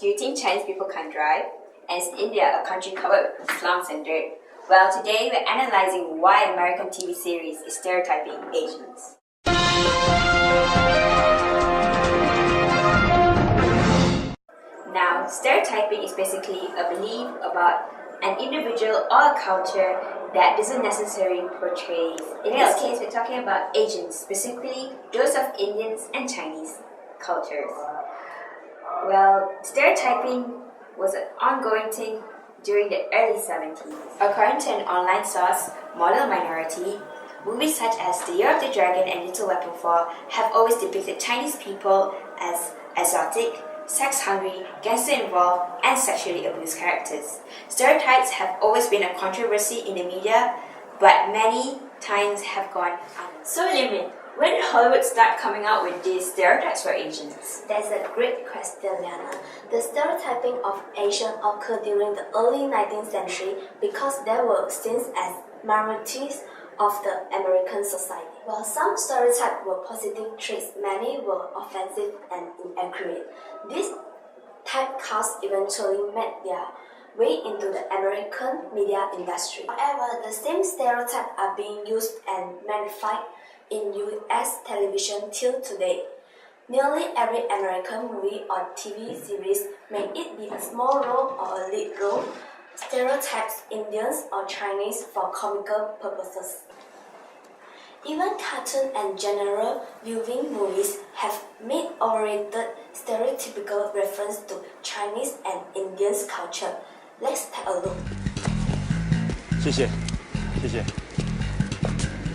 Do you think Chinese people can't drive? And is India a country covered with slums and dirt? Well, today we're analyzing why American TV series is stereotyping Asians. Now, stereotyping is basically a belief about an individual or a culture that doesn't necessarily portray. In this case, we're talking about Asians, specifically those of Indians and Chinese cultures. Well, stereotyping was an ongoing thing during the early 70s. According to an online source, Model Minority, movies such as The Year of the Dragon and Little Weapon 4 have always depicted Chinese people as exotic, sex-hungry, gangster-involved, and sexually abused characters. Stereotypes have always been a controversy in the media, but many times have gone unnoticed. So, Limin, when did Hollywood start coming out with these stereotypes for Asians? That's a great question, Liana. The stereotyping of Asians occurred during the early 19th century because they were seen as minorities of the American society. While some stereotypes were positive traits, many were offensive and inaccurate. These typecasts eventually made their way into the American media industry. However, the same stereotypes are being used and magnified in US television till today. Nearly every American movie or TV series, may it be a small role or a lead role, stereotypes Indians or Chinese for comical purposes. Even cartoon and general viewing movies have made overrated stereotypical reference to Chinese and Indian culture. Let's take a look. 谢谢，谢谢。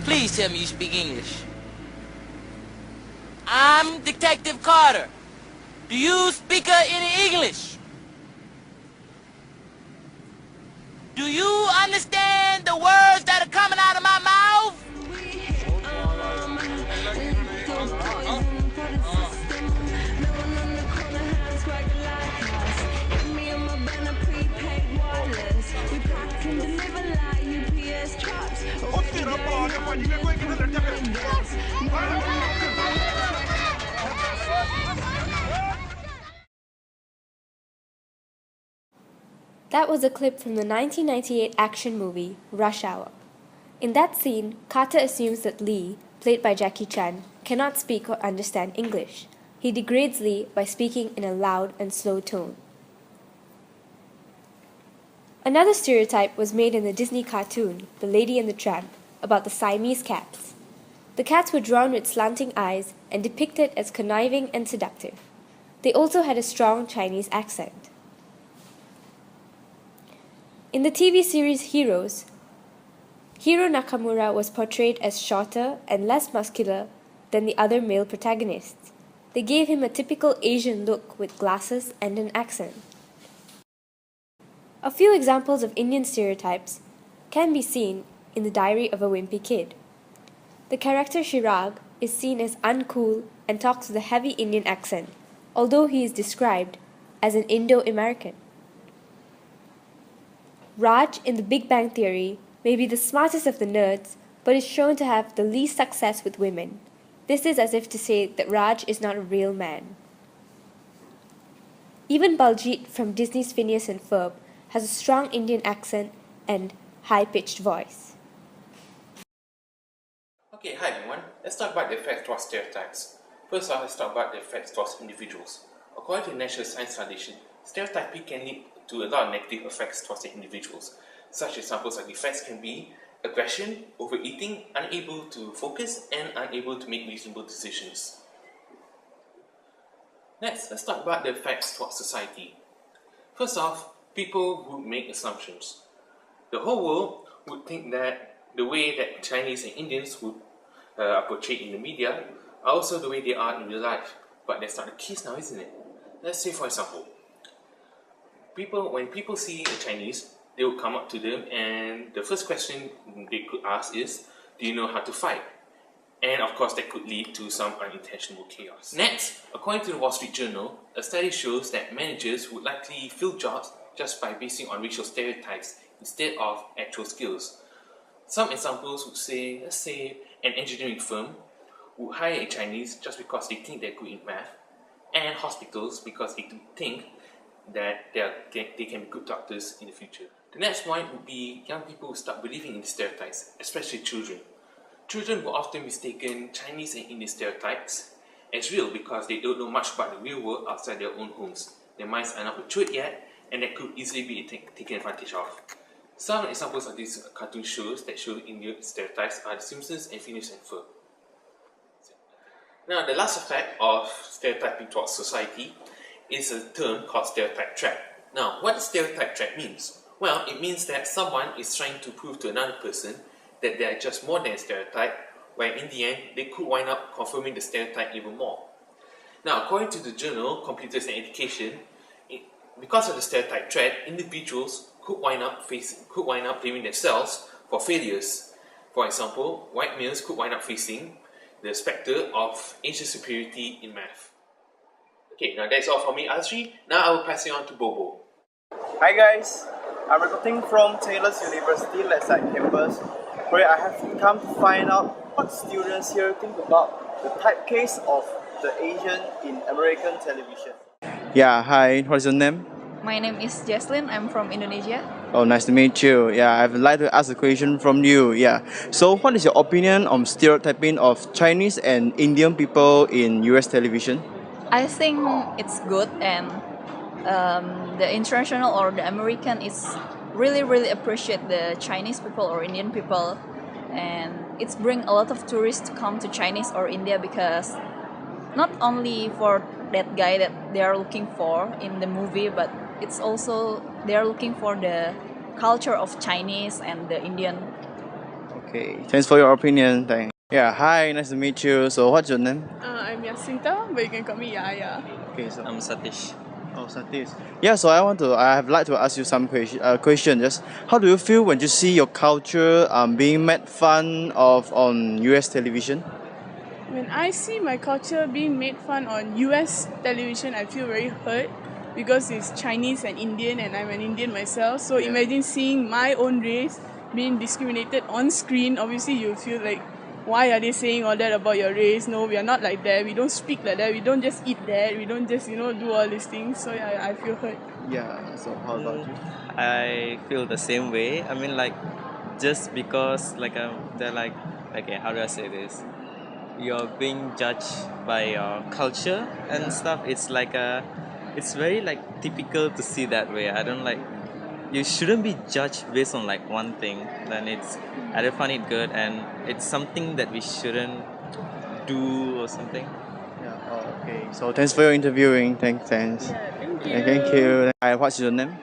Please tell me you speak English. I'm Detective Carter. Do you speak any English? Do you understand the words that are coming out of my mouth? That was a clip from the 1998 action movie Rush Hour. In that scene, Carter assumes that Lee, played by Jackie Chan, cannot speak or understand English. He degrades Lee by speaking in a loud and slow tone. Another stereotype was made in the Disney cartoon, The Lady and the Tramp, about the Siamese cats. The cats were drawn with slanting eyes and depicted as conniving and seductive. They also had a strong Chinese accent. In the TV series Heroes, Hiro Nakamura was portrayed as shorter and less muscular than the other male protagonists. They gave him a typical Asian look with glasses and an accent. A few examples of Indian stereotypes can be seen in The Diary of a Wimpy Kid. The character Shirag is seen as uncool and talks with a heavy Indian accent, although he is described as an Indo-American. Raj in The Big Bang Theory may be the smartest of the nerds, but is shown to have the least success with women. This is as if to say that Raj is not a real man. Even Baljeet from Disney's Phineas and Ferb has a strong Indian accent and high-pitched voice. Okay, hi everyone. Let's talk about the effects towards stereotypes. First off, let's talk about the effects towards individuals. According to the National Science Foundation, stereotyping can lead to a lot of negative effects towards the individuals. Such examples of effects can be aggression, overeating, unable to focus, and unable to make reasonable decisions. Next, let's talk about the effects towards society. First off, people would make assumptions. The whole world would think that the way that Chinese and Indians would are portrayed in the media are also the way they are in real life. But that's not the case now, isn't it? Let's say, for example, when people see a Chinese, they will come up to them and the first question they could ask is, do you know how to fight? And of course that could lead to some unintentional chaos. Next, according to the Wall Street Journal, a study shows that managers would likely fill jobs just by basing on racial stereotypes instead of actual skills. Some examples would say, let's say an engineering firm would hire a Chinese just because they think they're good in math, and hospitals because they think that they can be good doctors in the future. The next point would be young people will start believing in stereotypes, especially children. Children will often mistaken Chinese and Indian stereotypes as real because they don't know much about the real world outside their own homes. Their minds are not matured yet, and that could easily be taken advantage of. Some examples of these cartoon shows that show Indian stereotypes are The Simpsons and Phineas and Ferb. Now, the last effect of stereotyping towards society is a term called stereotype trap. Now, what does stereotype trap means? Well, it means that someone is trying to prove to another person that they are just more than a stereotype, where in the end, they could wind up confirming the stereotype even more. Now, according to the journal Computers and Education, because of the stereotype trap, individuals could wind up blaming themselves for failures. For example, white males could wind up facing the spectre of Asian superiority in math. Okay, now that's all from me, Azri. Now I will pass it on to Bobo. Hi guys, I'm reporting from Taylor's University Lakeside campus, where I have come to find out what students here think about the type case of the Asian in American television. Yeah, hi, what's your name? My name is Jaslyn. I'm from Indonesia. Oh, nice to meet you. Yeah, I'd like to ask a question from you. Yeah, so what is your opinion on stereotyping of Chinese and Indian people in US television? I think it's good, and the international or the American is really appreciate the Chinese people or Indian people, and it's bring a lot of tourists to come to Chinese or India because not only for that guy that they are looking for in the movie, but it's also they are looking for the culture of Chinese and the Indian. Okay, thanks for your opinion. Thanks. Yeah, hi, nice to meet you. So, what's your name? I'm Yasinta, but you can call me Yaya. Okay, so I'm Satish. Oh, Satish. Yeah, so I have like to ask you some question. Just how do you feel when you see your culture being made fun of on US television? When I see my culture being made fun on US television, I feel very hurt because it's Chinese and Indian, and I'm an Indian myself. So imagine seeing my own race being discriminated on screen. Obviously, you feel like, why are they saying all that about your race? No, we are not like that. We don't speak like that. We don't just eat that. We don't just, do all these things. So yeah, I feel hurt. Yeah, so how about you? I feel the same way. I mean, like, just because, they're like, okay, how do I say this? You're being judged by your culture and stuff. It's like it's very like typical to see that way. I don't like, you shouldn't be judged based on like one thing. Then I don't find it good, and it's something that we shouldn't do or something. Yeah. Oh, okay. So thanks for your interviewing. Thanks. Yeah, thank you. Yeah, thank you. Hi, what's your name?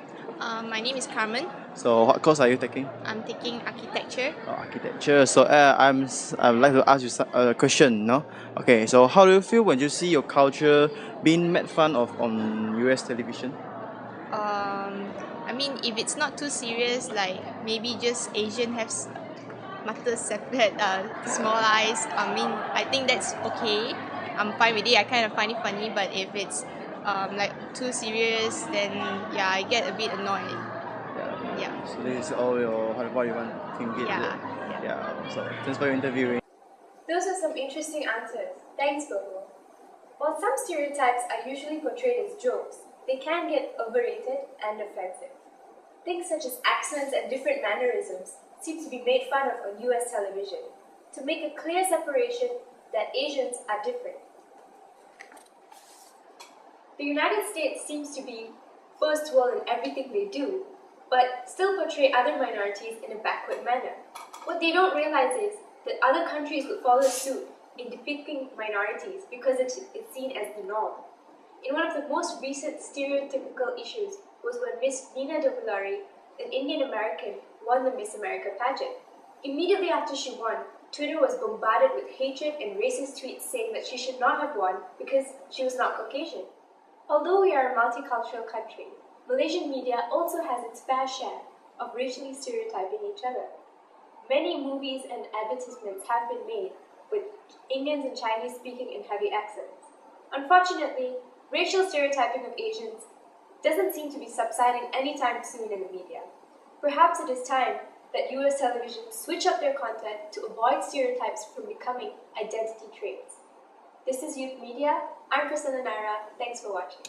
My name is Carmen. So what course are you taking? I'm taking architecture. Oh, architecture. So I'd like to ask you a question. No. Okay. So how do you feel when you see your culture being made fun of on US television? I mean, if it's not too serious, like maybe just Asian have mata separate, small eyes. I mean, I think that's okay. I'm fine with it. I kind of find it funny, but if it's like too serious, then yeah, I get a bit annoyed. Yeah. So this is all what you want to think it. Yeah. So thanks for your interviewing. Those are some interesting answers. Thanks, Bobo. While some stereotypes are usually portrayed as jokes, they can get overrated and offensive. Things such as accents and different mannerisms seem to be made fun of on US television to make a clear separation that Asians are different. The United States seems to be first world in everything they do, but still portray other minorities in a backward manner. What they don't realize is that other countries would follow suit in depicting minorities because it is seen as the norm. In one of the most recent stereotypical issues was when Miss Nina Dopolari, an Indian American, won the Miss America pageant. Immediately after she won, Twitter was bombarded with hatred and racist tweets saying that she should not have won because she was not Caucasian. Although we are a multicultural country, Malaysian media also has its fair share of racially stereotyping each other. Many movies and advertisements have been made with Indians and Chinese speaking in heavy accents. Unfortunately, racial stereotyping of Asians doesn't seem to be subsiding anytime soon in the media. Perhaps it is time that US television switch up their content to avoid stereotypes from becoming identity traits. This is Youth Media. I'm Priscilla Naira. Thanks for watching.